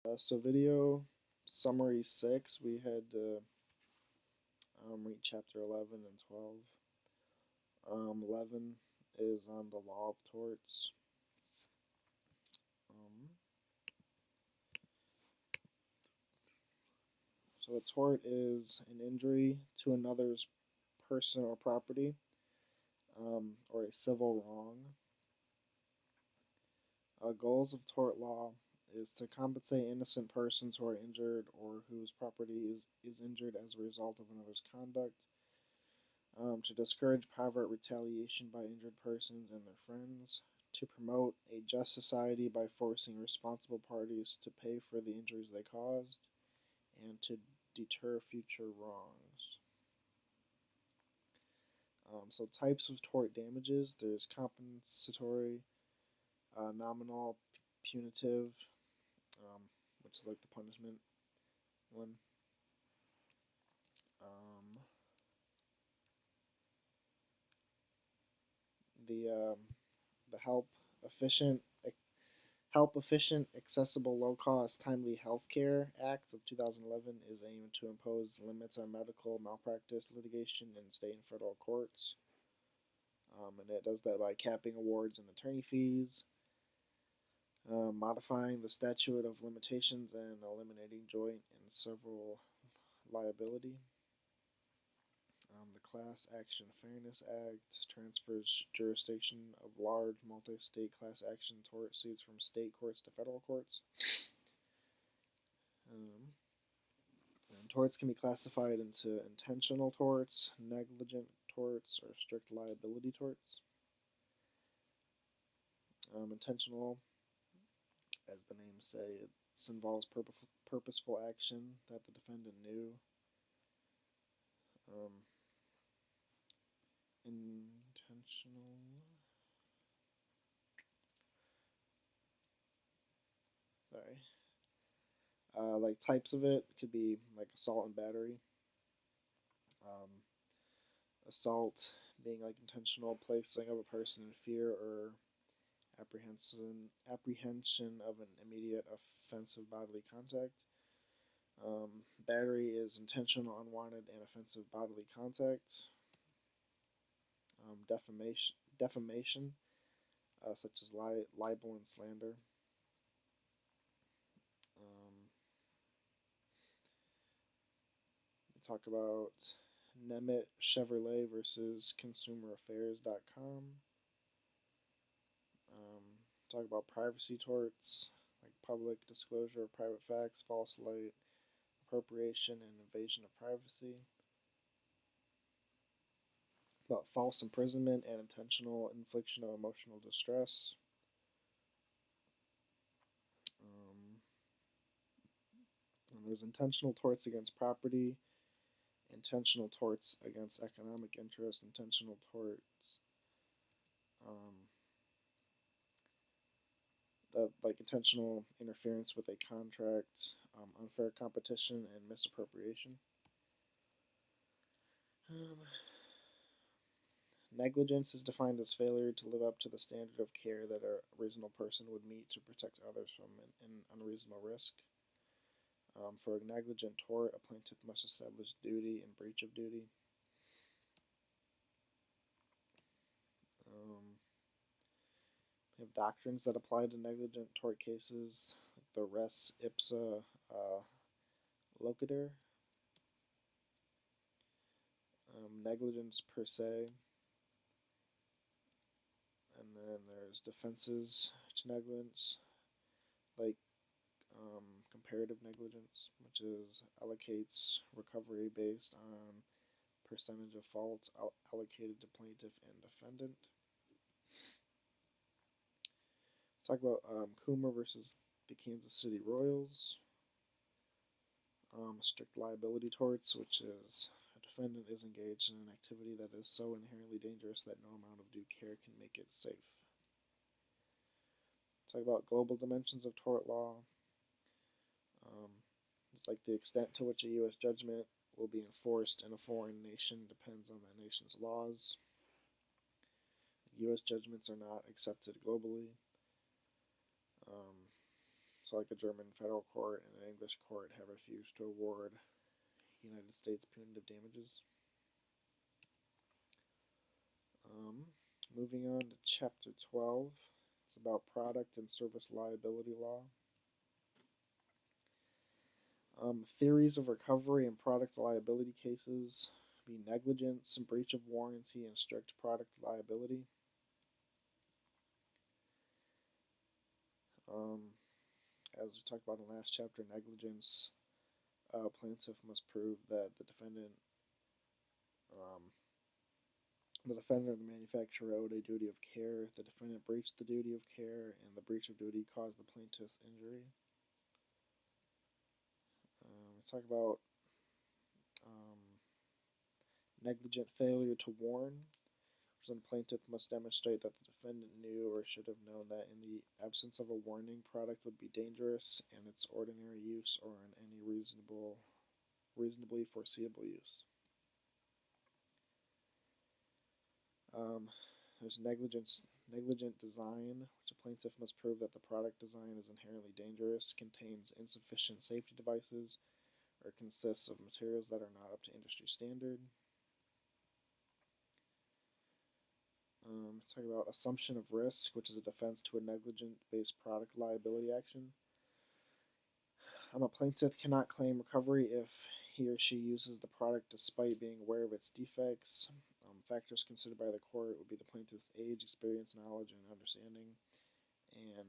So video summary 6, we had to read chapter 11 and 12. 11 is on the law of torts. So a tort is an injury to another's person or property, or a civil wrong. Goals of tort law is to compensate innocent persons who are injured or whose property is injured as a result of another's conduct, to discourage private retaliation by injured persons and their friends, to promote a just society by forcing responsible parties to pay for the injuries they caused, and to deter future wrongs. So types of tort damages, there's compensatory, nominal, punitive, which is like the punishment one. Um, the the help efficient, accessible, low cost, timely healthcare Act of 2011 is aimed to impose limits on medical malpractice litigation in state and federal courts. And it does that by capping awards and attorney fees, modifying the statute of limitations, and eliminating joint and several liability. The Class Action Fairness Act transfers jurisdiction of large multi-state class action tort suits from state courts to federal courts. Torts can be classified into intentional torts, negligent torts, or strict liability torts. Intentional, as the name say, it involves purposeful action that the defendant knew. Intentional. Sorry. Like types of it could be like assault and battery. Assault being like intentional placing of a person in fear or apprehension of an immediate offensive bodily contact. Battery is intentional, unwanted, and offensive bodily contact. Defamation, such as libel and slander. We talk about Nemeth Chevrolet versus ConsumerAffairs.com. Talk about privacy torts, like public disclosure of private facts, false light, appropriation, and invasion of privacy. About false imprisonment and intentional infliction of emotional distress. And there's intentional torts against property, intentional torts against economic interest, intentional torts that like intentional interference with a contract, unfair competition, and misappropriation. Negligence is defined as failure to live up to the standard of care that a reasonable person would meet to protect others from an unreasonable risk. For a negligent tort, a plaintiff must establish duty and breach of duty. We have doctrines that apply to negligent tort cases, like the res ipsa loquitur, negligence per se, and then there's defenses to negligence, like comparative negligence, which is allocates recovery based on percentage of fault allocated to plaintiff and defendant. Talk about Coomer versus the Kansas City Royals. Strict liability torts, which is a defendant is engaged in an activity that is so inherently dangerous that no amount of due care can make it safe. Talk about global dimensions of tort law. It's like the extent to which a U.S. judgment will be enforced in a foreign nation depends on that nation's laws. U.S. judgments are not accepted globally. So like a German federal court and an English court have refused to award United States punitive damages. Moving on to Chapter 12, it's about product and service liability law. Theories of recovery in product liability cases be negligence, breach of warranty, and strict product liability. As we talked about in the last chapter, negligence, plaintiff must prove that the defendant or the manufacturer owed a duty of care, the defendant breached the duty of care, and the breach of duty caused the plaintiff injury. We talk about negligent failure to warn. The plaintiff must demonstrate that the defendant knew or should have known that in the absence of a warning, product would be dangerous in its ordinary use or in any reasonably foreseeable use. There's negligent design, which a plaintiff must prove that the product design is inherently dangerous, contains insufficient safety devices, or consists of materials that are not up to industry standard. Talk about assumption of risk, which is a defense to a negligent-based product liability action. A plaintiff cannot claim recovery if he or she uses the product despite being aware of its defects. Factors considered by the court would be the plaintiff's age, experience, knowledge, and understanding, and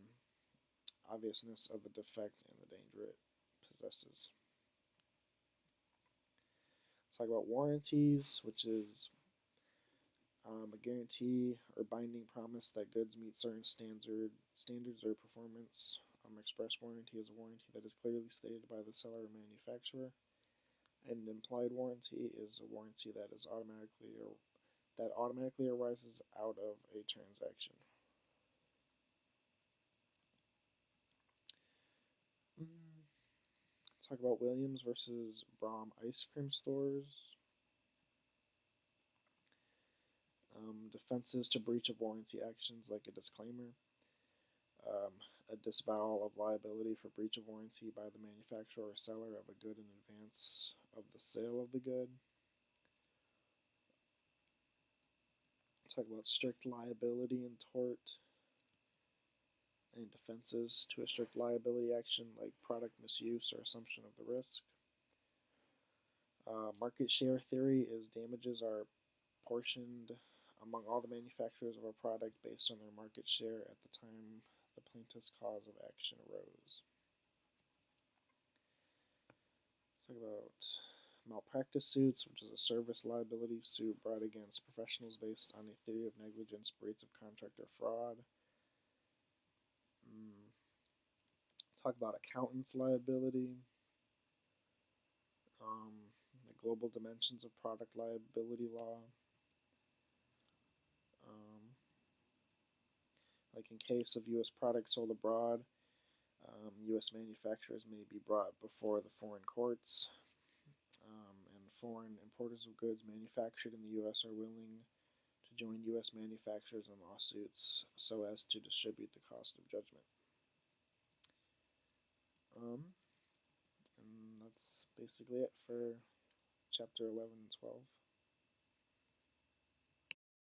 obviousness of the defect and the danger it possesses. Let's talk about warranties, which is a guarantee or binding promise that goods meet certain standards or performance. Express warranty is a warranty that is clearly stated by the seller or manufacturer. An implied warranty is a warranty that is automatically arises out of a transaction. Talk about Williams versus Braum ice cream stores. Defenses to breach of warranty actions like a disclaimer, a disavowal of liability for breach of warranty by the manufacturer or seller of a good in advance of the sale of the good. Talk about strict liability in tort and defenses to a strict liability action like product misuse or assumption of the risk. Market share theory is damages are portioned among all the manufacturers of a product based on their market share at the time the plaintiff's cause of action arose. Talk about malpractice suits, which is a service liability suit brought against professionals based on a theory of negligence, breach of contract, or fraud. Talk about accountant's liability, the global dimensions of product liability law. Like in case of U.S. products sold abroad, U.S. manufacturers may be brought before the foreign courts, and foreign importers of goods manufactured in the U.S. are willing to join U.S. manufacturers in lawsuits so as to distribute the cost of judgment. And that's basically it for Chapter 11 and 12.